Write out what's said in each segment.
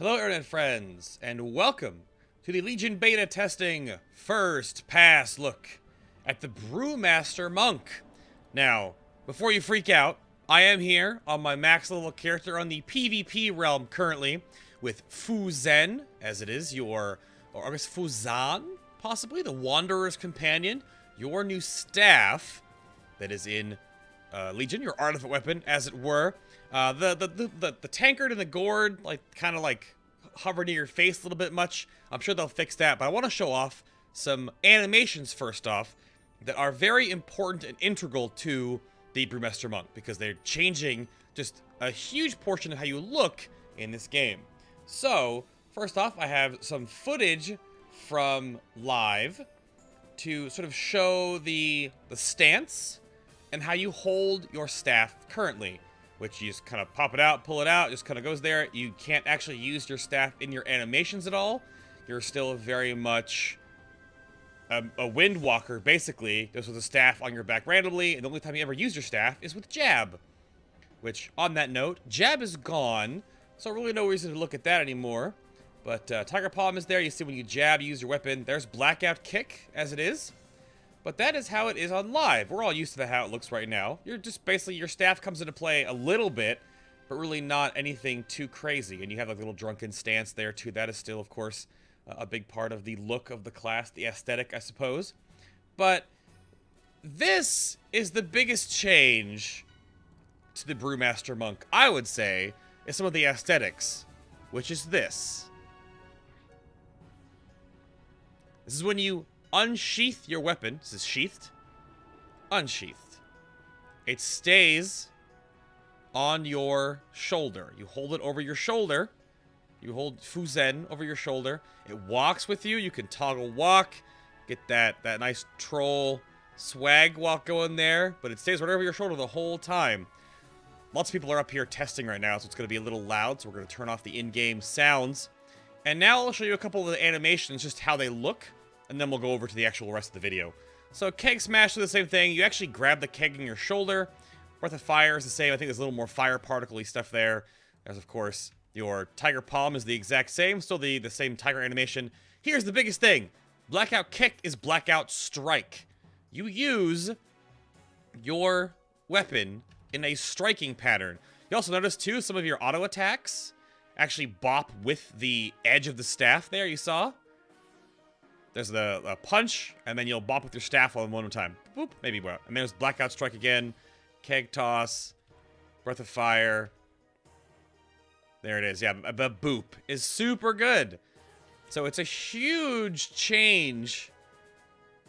Hello, Internet friends, and welcome to the Legion Beta testing first pass look at the Brewmaster Monk. Now, before you freak out, I am here on my max level character on the PvP realm currently with Fu Zhen, as it is or I guess Fu Zan, possibly, the Wanderer's Companion, your new staff that is in Legion, your artifact weapon, as it were. The tankard and the gourd, kind of hover near your face a little bit much. I'm sure they'll fix that, but I want to show off some animations first off that are very important and integral to the Brewmaster Monk because they're changing just a huge portion of how you look in this game. So, first off, I have some footage from live to sort of show the stance and how you hold your staff currently, which you just kind of pop it out, pull it out, just kind of goes there. You can't actually use your staff in your animations at all. You're still very much a wind walker, basically, just with a staff on your back randomly, and the only time you ever use your staff is with Jab. Which, on that note, Jab is gone, so really no reason to look at that anymore. But Tiger Palm is there. You see when you jab, you use your weapon. There's Blackout Kick, as it is. But that is how it is on live. We're all used to how it looks right now. You're just basically, your staff comes into play a little bit, but really not anything too crazy. And you have like a little drunken stance there too. That is still, of course, a big part of the look of the class, the aesthetic, I suppose. But this is the biggest change to the Brewmaster Monk, I would say, is some of the aesthetics, which is this. This is when you unsheath your weapon. This is sheathed. Unsheathed. It stays on your shoulder. You hold it over your shoulder. You hold Fu Zhen over your shoulder. It walks with you. You can toggle walk. Get that nice troll swag walk going there. But it stays right over your shoulder the whole time. Lots of people are up here testing right now, so it's going to be a little loud. So we're going to turn off the in-game sounds. And now I'll show you a couple of the animations, just how they look. And then we'll go over to the actual rest of the video. So Keg Smash is the same thing. You actually grab the keg in your shoulder. Breath of Fire is the same. I think there's a little more fire particle-y stuff there. There's, of course, your Tiger Palm is the exact same. Still the same tiger animation. Here's the biggest thing. Blackout Kick is Blackout Strike. You use your weapon in a striking pattern. You also notice, too, some of your auto attacks actually bop with the edge of the staff there, you saw? There's the punch, and then you'll bop with your staff one more time. Boop, maybe more. And there's Blackout Strike again, Keg Toss, Breath of Fire. There it is. Yeah, the boop is super good. So it's a huge change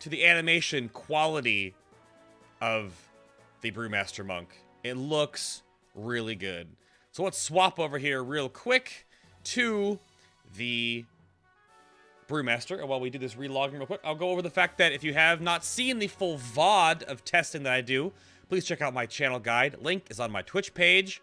to the animation quality of the Brewmaster Monk. It looks really good. So let's swap over here real quick to the Brewmaster. And while we do this relogging real quick, I'll go over the fact that if you have not seen the full VOD of testing that I do, please check out my channel guide. Link is on my Twitch page.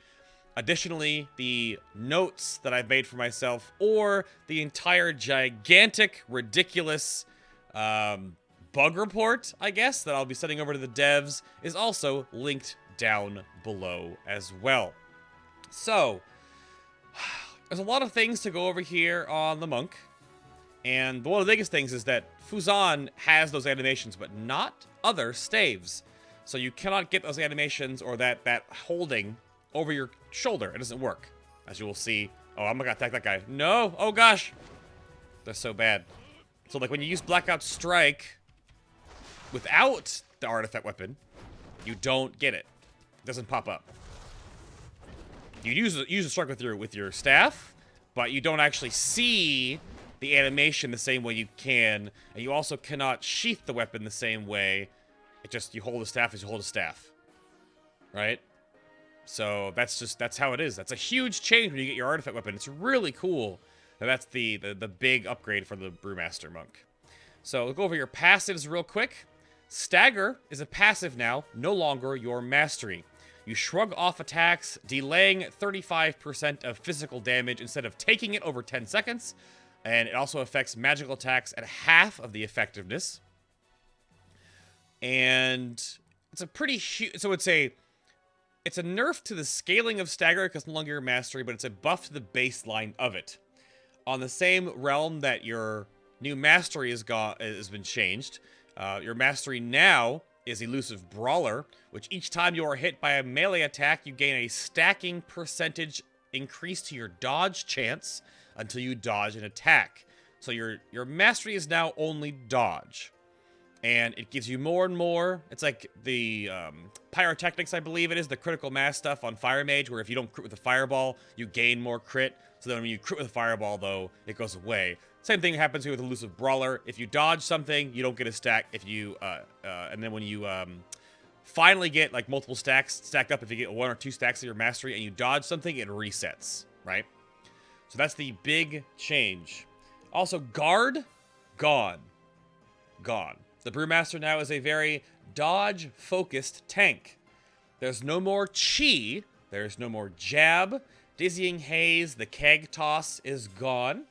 Additionally, the notes that I've made for myself, or the entire gigantic, ridiculous bug report, I guess, that I'll be sending over to the devs, is also linked down below as well. So, there's a lot of things to go over here on the Monk. And one of the biggest things is that Fu Zan has those animations, but not other staves. So you cannot get those animations or that holding over your shoulder. It doesn't work. As you will see. Oh, I'm gonna attack that guy. No! Oh gosh! They're so bad. So like when you use Blackout Strike without the artifact weapon, you don't get it. It doesn't pop up. You use a strike with your staff, but you don't actually see the animation the same way you can, and you also cannot sheath the weapon the same way. It just, you hold a staff as you hold a staff. Right? So that's how it is. That's a huge change when you get your artifact weapon. It's really cool. And that's the big upgrade for the Brewmaster Monk. So we'll go over your passives real quick. Stagger is a passive now, no longer your mastery. You shrug off attacks, delaying 35% of physical damage instead of taking it over 10 seconds. And it also affects magical attacks at half of the effectiveness. And it's a pretty huge... So it's a nerf to the scaling of Stagger because it's no longer your mastery, but it's a buff to the baseline of it. On the same realm that your new mastery has been changed, your mastery now is Elusive Brawler, which each time you are hit by a melee attack, you gain a stacking percentage increase to your dodge chance until you dodge an attack. So your mastery is now only dodge. And it gives you more and more. It's like the pyrotechnics, I believe it is, the critical mass stuff on Fire Mage, where if you don't crit with a fireball, you gain more crit. So then when you crit with a fireball, though, it goes away. Same thing happens here with Elusive Brawler. If you dodge something, you don't get a stack. If you and then when you finally get like multiple stacks stacked up, if you get 1 or 2 stacks of your mastery and you dodge something, it resets, right? So that's the big change. Also, guard, gone. The Brewmaster now is a very dodge-focused tank. There's no more chi, there's no more jab. Dizzying Haze, the keg toss, is gone.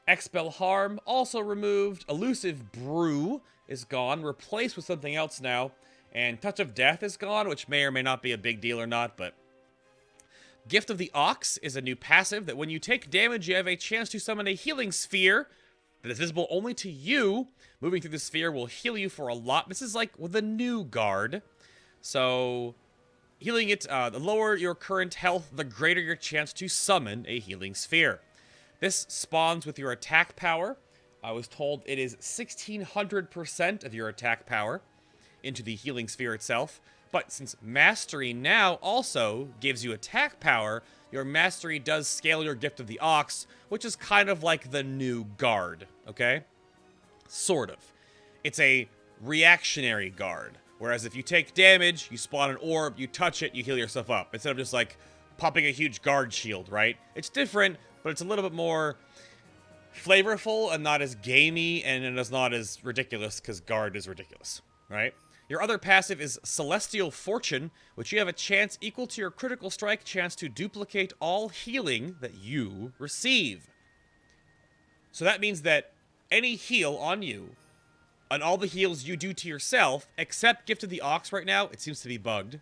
Expel Harm, also removed. Elusive Brew is gone, replaced with something else now. And Touch of Death is gone, which may or may not be a big deal or not, but... Gift of the Ox is a new passive that when you take damage, you have a chance to summon a healing sphere that is visible only to you. Moving through the sphere will heal you for a lot. This is like with a new guard. So, healing it, the lower your current health, the greater your chance to summon a healing sphere. This spawns with your attack power. I was told it is 1600% of your attack power into the healing sphere itself. But since Mastery now also gives you attack power, your Mastery does scale your Gift of the Ox, which is kind of like the new guard, okay? Sort of. It's a reactionary guard. Whereas if you take damage, you spawn an orb, you touch it, you heal yourself up. Instead of just like popping a huge guard shield, right? It's different, but it's a little bit more flavorful and not as gamey, and it is not as ridiculous because guard is ridiculous, right? Your other passive is Celestial Fortune, which you have a chance equal to your critical strike chance to duplicate all healing that you receive. So that means that any heal on you, and all the heals you do to yourself, except Gift of the Ox right now, it seems to be bugged,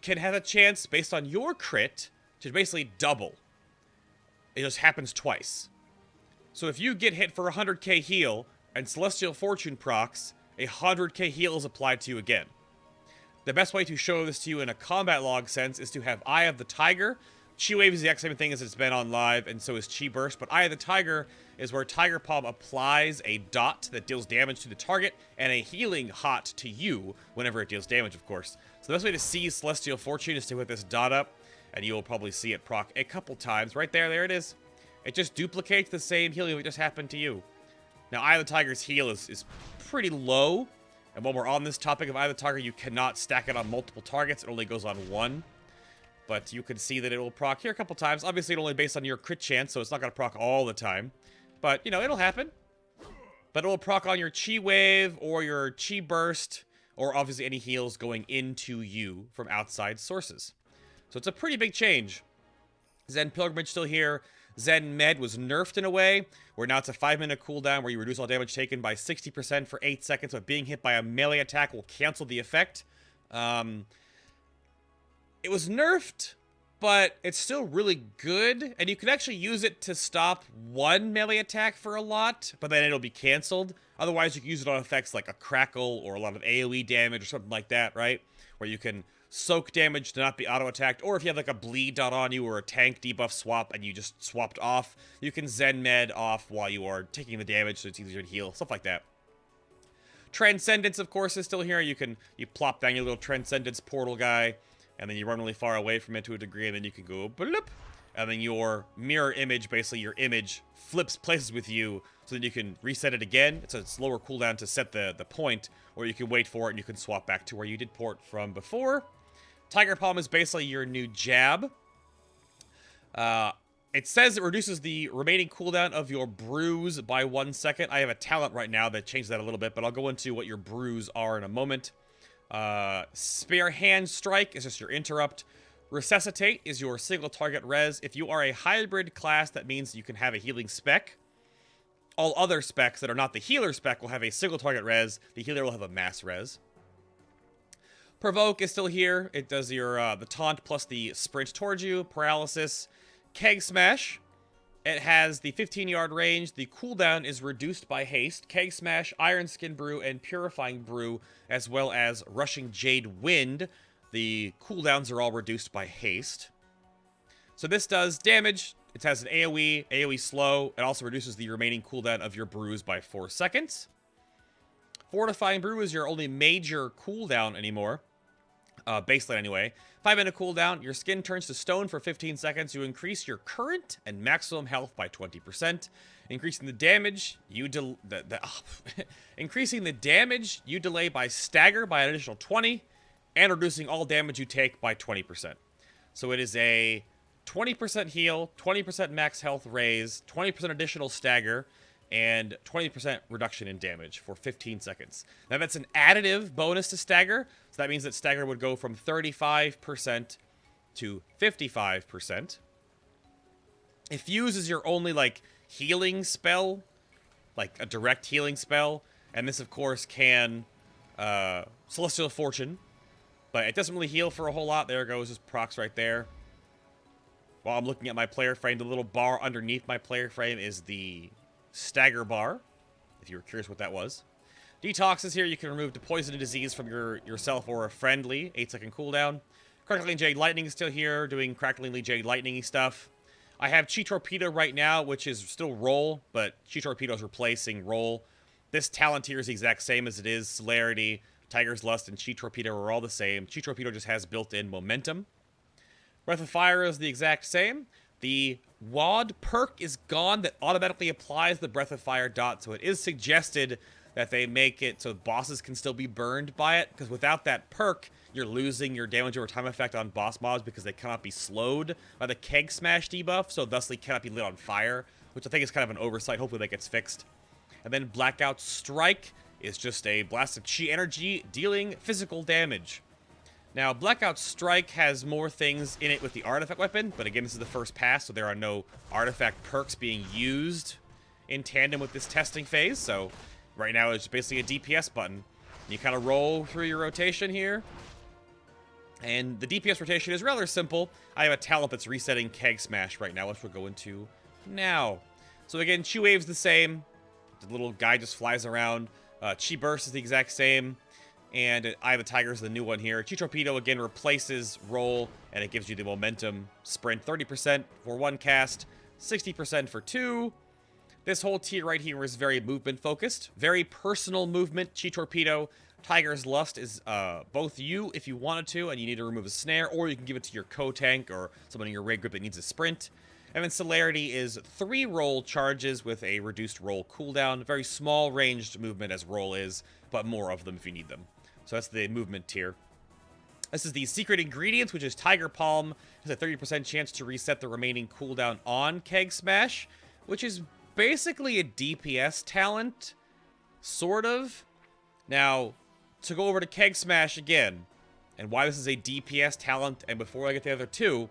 can have a chance, based on your crit, to basically double. It just happens twice. So if you get hit for 100k heal, and Celestial Fortune procs, 100k heal is applied to you again. The best way to show this to you in a combat log sense is to have Eye of the Tiger. Chi Wave is the exact same thing as it's been on live, and so is Chi Burst, but Eye of the Tiger is where Tiger Palm applies a dot that deals damage to the target, and a healing hot to you whenever it deals damage, of course. So the best way to see Celestial Fortune is to put this dot up, and you'll probably see it proc a couple times. Right there it is. It just duplicates the same healing that just happened to you. Now, Eye of the Tiger's heal is pretty low, and while we're on this topic of Eye of the Tiger, you cannot stack it on multiple targets. It only goes on one. But you can see that it will proc here a couple times. Obviously, it's only based on your crit chance, so it's not going to proc all the time. But, you know, it'll happen. But it will proc on your Chi Wave or your Chi Burst, or obviously any heals going into you from outside sources. So it's a pretty big change. Zen Pilgrimage still here. Zen Med was nerfed in a way, where now it's a 5-minute cooldown where you reduce all damage taken by 60% for 8 seconds, but being hit by a melee attack will cancel the effect. It was nerfed, but it's still really good, and you can actually use it to stop one melee attack for a lot, but then it'll be canceled. Otherwise, you can use it on effects like a Crackle or a lot of AoE damage or something like that, right? Where you can soak damage to not be auto-attacked, or if you have like a bleed dot on you or a tank debuff swap and you just swapped off, you can Zen Med off while you are taking the damage so it's easier to heal, stuff like that. Transcendence, of course, is still here. You plop down your little Transcendence portal guy, and then you run really far away from it to a degree, and then you can go bloop, and then your mirror image, basically your image, flips places with you, so that you can reset it again. It's a slower cooldown to set the point, or you can wait for it and you can swap back to where you did port from before. Tiger Palm is basically your new jab. It says it reduces the remaining cooldown of your brews by 1 second. I have a talent right now that changes that a little bit, but I'll go into what your brews are in a moment. Spare Hand Strike is just your interrupt. Resuscitate is your single target res. If you are a hybrid class, that means you can have a healing spec. All other specs that are not the healer spec will have a single target res. The healer will have a mass res. Provoke is still here. It does your the taunt plus the sprint towards you. Paralysis. Keg Smash. It has the 15-yard range. The cooldown is reduced by haste, Keg Smash, Iron Skin Brew, and Purifying Brew, as well as Rushing Jade Wind. The cooldowns are all reduced by haste. So this does damage. It has an AoE slow. It also reduces the remaining cooldown of your brews by 4 seconds. Fortifying Brew is your only major cooldown anymore. Baseline anyway. 5-minute cooldown. Your skin turns to stone for 15 seconds. You increase your current and maximum health by 20%. Increasing the damage you increasing the damage you delay by stagger by an additional 20, and reducing all damage you take by 20%. So it is a 20% heal, 20% max health raise, 20% additional stagger, and 20% reduction in damage for 15 seconds. Now that's an additive bonus to stagger, so that means that stagger would go from 35% to 55%. If Fuse is your only, like, healing spell, like a direct healing spell, and this, of course, can Celestial Fortune, but it doesn't really heal for a whole lot. There goes his procs right there. While I'm looking at my player frame, the little bar underneath my player frame is the stagger bar, if you were curious what that was. Detox is here. You can remove the poison and disease from yourself or a friendly. 8-second cooldown. Crackling Jade Lightning is still here, doing Cracklingly Jade Lightning-y stuff. I have Chi Torpedo right now, which is still roll, but Chi Torpedo is replacing roll. This talent here is the exact same as it is. Celerity, Tiger's Lust, and Chi Torpedo are all the same. Chi Torpedo just has built-in momentum. Breath of Fire is the exact same. The WAD perk is gone that automatically applies the Breath of Fire dot, so it is suggested that they make it so bosses can still be burned by it, because without that perk, you're losing your damage over time effect on boss mobs because they cannot be slowed by the Keg Smash debuff, so thusly cannot be lit on fire, which I think is kind of an oversight. Hopefully that gets fixed. And then Blackout Strike is just a blast of Chi energy dealing physical damage. Now, Blackout Strike has more things in it with the artifact weapon, but again, this is the first pass, so there are no artifact perks being used in tandem with this testing phase, so right now it's basically a DPS button. You kind of roll through your rotation here, and the DPS rotation is rather simple. I have a talent that's resetting Keg Smash right now, which we'll go into now. So again, Chi Wave's the same. The little guy just flies around. Chi Burst is the exact same. And Eye of the Tiger is the new one here. Chi Torpedo, again, replaces roll, and it gives you the momentum sprint. 30% for one cast, 60% for two. This whole tier right here is very movement-focused. Very personal movement. Chi Torpedo. Tiger's Lust is both you, if you wanted to, and you need to remove a snare, or you can give it to your co-tank or someone in your raid group that needs a sprint. And then Celerity is 3 roll charges with a reduced roll cooldown. Very small ranged movement as roll is, but more of them if you need them. So that's the movement tier. This is the secret ingredients, which is Tiger Palm. Has a 30% chance to reset the remaining cooldown on Keg Smash, which is basically a DPS talent, sort of. Now, to go over to Keg Smash again, and why this is a DPS talent, and before I get to the other two,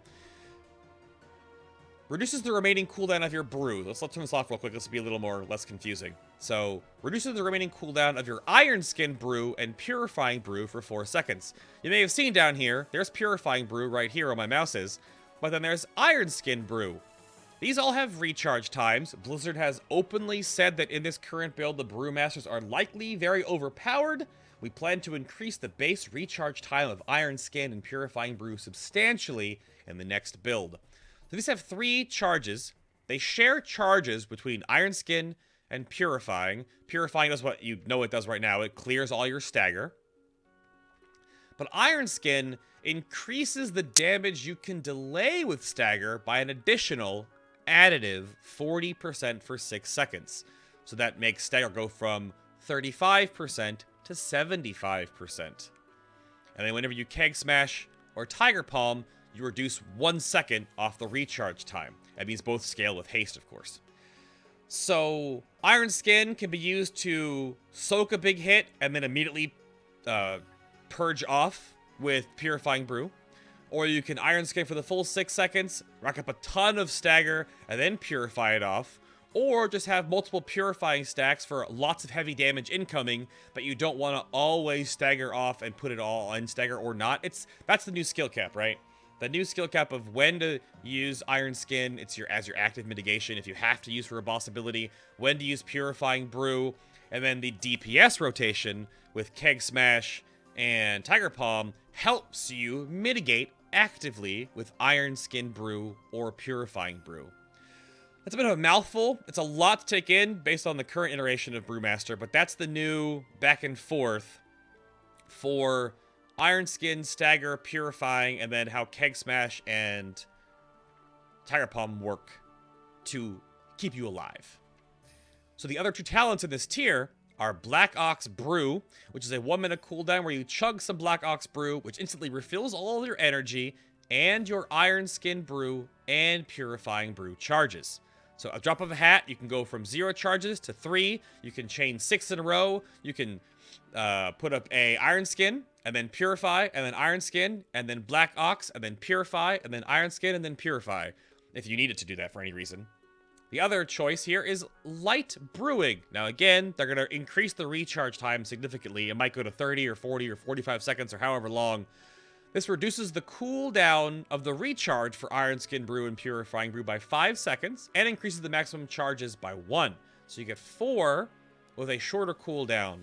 reduces the remaining cooldown of your brew. Let's turn this off real quick. This will be a little less confusing. So, reduces the remaining cooldown of your Iron Skin Brew and Purifying Brew for 4 seconds. You may have seen down here, there's Purifying Brew right here where my mouse is, but then there's Iron Skin Brew. These all have recharge times. Blizzard has openly said that in this current build, the Brewmasters are likely very overpowered. We plan to increase the base recharge time of Iron Skin and Purifying Brew substantially in the next build. So these have 3 charges. They share charges between Iron Skin and Purifying. Purifying does what you know it does right now. It clears all your stagger. But Iron Skin increases the damage you can delay with stagger by an additional additive 40% for 6 seconds. So that makes stagger go from 35% to 75%. And then whenever you Keg Smash or Tiger Palm, you reduce 1 second off the recharge time. That means both scale with haste, of course. So, Iron Skin can be used to soak a big hit and then immediately purge off with Purifying Brew. Or you can Iron Skin for the full 6 seconds, rack up a ton of stagger, and then purify it off. Or just have multiple purifying stacks for lots of heavy damage incoming, but you don't want to always stagger off and put it all on stagger or not. That's the new skill cap, right? The new skill cap of when to use Iron Skin, it's as your active mitigation if you have to use for a boss ability, when to use Purifying Brew, and then the DPS rotation with Keg Smash and Tiger Palm helps you mitigate actively with Iron Skin Brew or Purifying Brew. That's a bit of a mouthful. It's a lot to take in based on the current iteration of Brewmaster, but that's the new back and forth for Iron Skin, Stagger, Purifying, and then how Keg Smash and Tiger Palm work to keep you alive. So the other two talents in this tier are Black Ox Brew, which is a 1-minute cooldown where you chug some Black Ox Brew, which instantly refills all of your energy, and your Iron Skin Brew and Purifying Brew charges. So a drop of a hat, you can go from 0 charges to 3. You can chain 6 in a row. You can put up a Iron Skin, and then Purify, and then Iron Skin, and then Black Ox, and then Purify, and then Iron Skin, and then Purify, if you needed to do that for any reason. The other choice here is Light Brewing. Now again, they're going to increase the recharge time significantly. It might go to 30 or 40 or 45 seconds or however long. This reduces the cooldown of the recharge for Iron Skin Brew and Purifying Brew by 5 seconds, and increases the maximum charges by 1. So you get 4 with a shorter cooldown,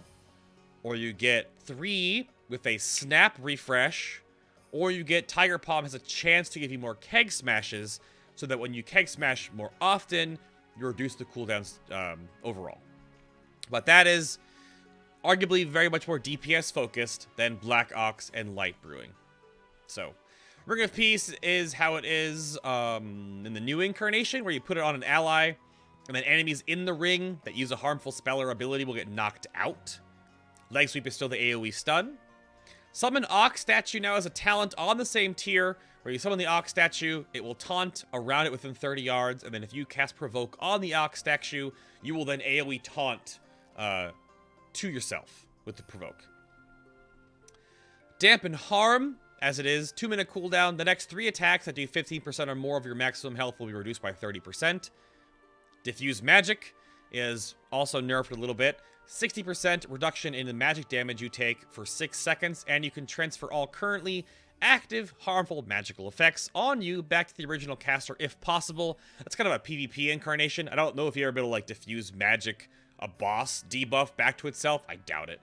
or you get 3 with a snap refresh, or you get Tiger Palm has a chance to give you more Keg Smashes, so that when you Keg Smash more often, you reduce the cooldowns overall. But that is arguably very much more DPS focused than Black Ox and Light Brewing. So, Ring of Peace is how it is in the new incarnation, where you put it on an ally, and then enemies in the ring that use a harmful spell or ability will get knocked out. Leg Sweep is still the AoE stun. Summon Ox Statue now as a talent on the same tier, where you summon the Ox Statue, it will taunt around it within 30 yards, and then if you cast Provoke on the Ox Statue, you will then AoE taunt to yourself with the Provoke. Dampen Harm, as it is, 2-minute cooldown. The next 3 attacks that do 15% or more of your maximum health will be reduced by 30%. Diffuse Magic is also nerfed a little bit. 60% reduction in the magic damage you take for 6 seconds, and you can transfer all currently active harmful magical effects on you back to the original caster if possible. That's kind of a PvP incarnation. I don't know if you're ever able to like diffuse magic a boss debuff back to itself. I doubt it.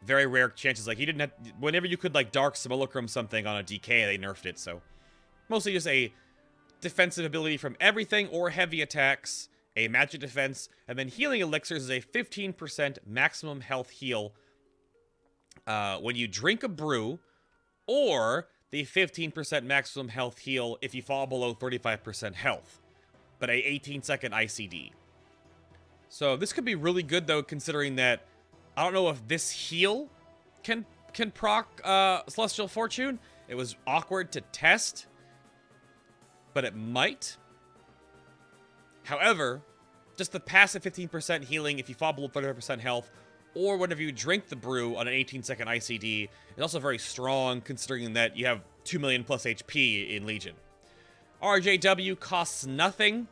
Very rare chances. Like, he didn't have, whenever you could like Dark Simulacrum something on a DK, they nerfed it. So mostly just a defensive ability from everything or heavy attacks, a magic defense, and then healing elixirs is a 15% maximum health heal when you drink a brew, or the 15% maximum health heal if you fall below 35% health, but a 18-second ICD. So this could be really good, though, considering that I don't know if this heal can proc Celestial Fortune. It was awkward to test, but it might. However, just the passive 15% healing if you fall below 35% health, or whenever you drink the brew on an 18-second ICD, is also very strong, considering that you have 2 million plus HP in Legion. RJW costs nothing.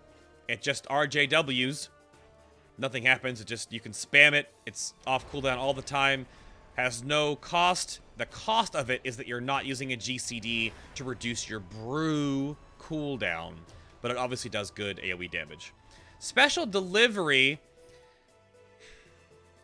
It just RJWs. Nothing happens. It just, you can spam it. It's off cooldown all the time. Has no cost. The cost of it is that you're not using a GCD to reduce your brew cooldown, but it obviously does good AoE damage. Special Delivery.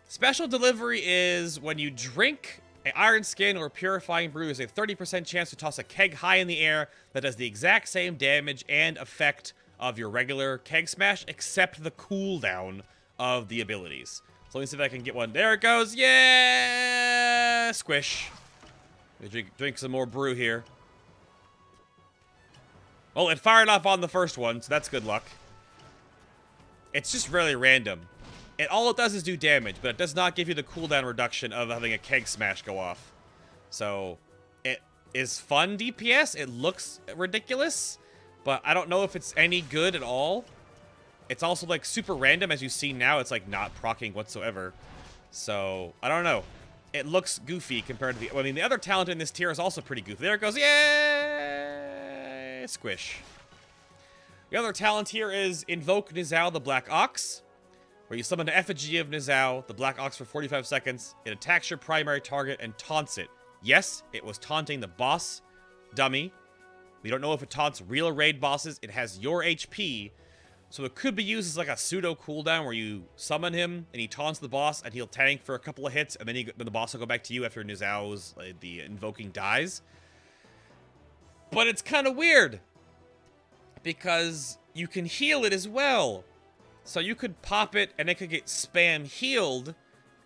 Special Delivery is when you drink an Iron Skin or Purifying Brew, is a 30% chance to toss a keg high in the air that does the exact same damage and effect of your regular Keg Smash, except the cooldown of the abilities. So let me see if I can get one. There it goes. Yeah! Squish. Drink some more brew here. Well, it fired off on the first one, so that's good luck. It's just really random. All it does is do damage, but it does not give you the cooldown reduction of having a Keg Smash go off. So, it is fun DPS. It looks ridiculous, but I don't know if it's any good at all. It's also, like, super random. As you see now, it's, like, not proccing whatsoever. So, I don't know. It looks goofy compared to the... I mean, the other talent in this tier is also pretty goofy. There it goes. Yay! Squish. The other talent here is Invoke Nizao the Black Ox, where you summon an effigy of Nizao, the Black Ox, for 45 seconds. It attacks your primary target and taunts it. Yes, it was taunting the boss dummy. We don't know if it taunts real raid bosses. It has your HP, so it could be used as like a pseudo cooldown where you summon him and he taunts the boss and he'll tank for a couple of hits, and then, then the boss will go back to you after Nizao's the invoking dies. But it's kind of weird because you can heal it as well. So you could pop it and it could get spam healed,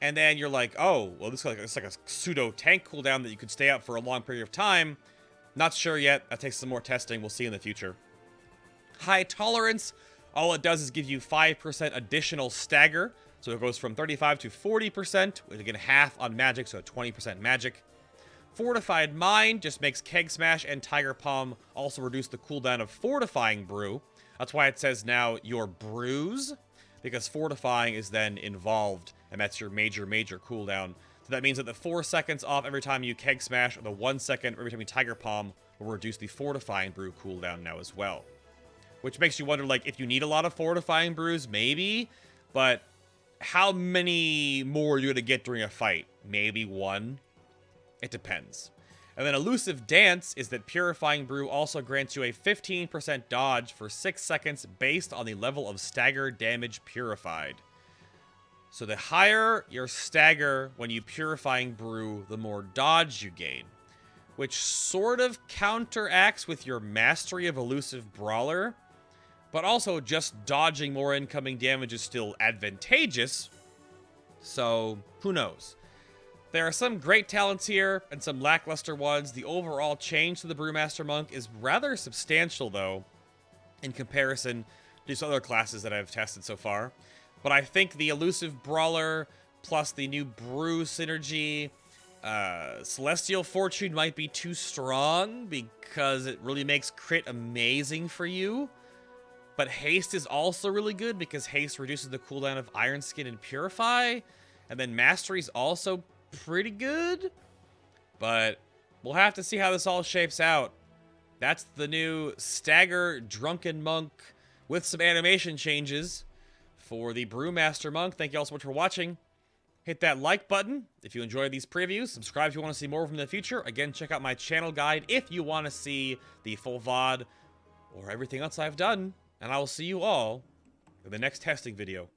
and then you're like, oh, well, this is like a pseudo tank cooldown that you could stay up for a long period of time. Not sure yet. That takes some more testing. We'll see in the future. High tolerance. All it does is give you 5% additional stagger. So it goes from 35 to 40%, with again half on magic, so 20% magic. Fortified Mind just makes Keg Smash and Tiger Palm also reduce the cooldown of Fortifying Brew. That's why it says now your brews, because Fortifying is then involved, and that's your major cooldown. So that means that the 4 seconds off every time you Keg Smash, or the 1 second every time you Tiger Palm, will reduce the Fortifying Brew cooldown now as well. Which makes you wonder, like, if you need a lot of Fortifying Brews, maybe, but how many more are you going to get during a fight? Maybe 1? It depends. And then Elusive Dance is that Purifying Brew also grants you a 15% dodge for 6 seconds based on the level of stagger damage purified. So the higher your stagger when you Purifying Brew, the more dodge you gain. Which sort of counteracts with your mastery of Elusive Brawler, but also just dodging more incoming damage is still advantageous. So, who knows? There are some great talents here, and some lackluster ones. The overall change to the Brewmaster Monk is rather substantial, though, in comparison to some other classes that I've tested so far. But I think the Elusive Brawler, plus the new Brew synergy, Celestial Fortune might be too strong, because it really makes crit amazing for you. But Haste is also really good, because Haste reduces the cooldown of Iron Skin and Purify. And then Mastery is also pretty good, but we'll have to see how this all shapes out. That's the new Stagger Drunken Monk with some animation changes for the Brewmaster Monk. Thank you all so much for watching. Hit that like button if you enjoyed these previews. Subscribe if you want to see more from the future. Again, check out my channel guide if you want to see the full VOD or everything else I've done. And I will see you all in the next testing video.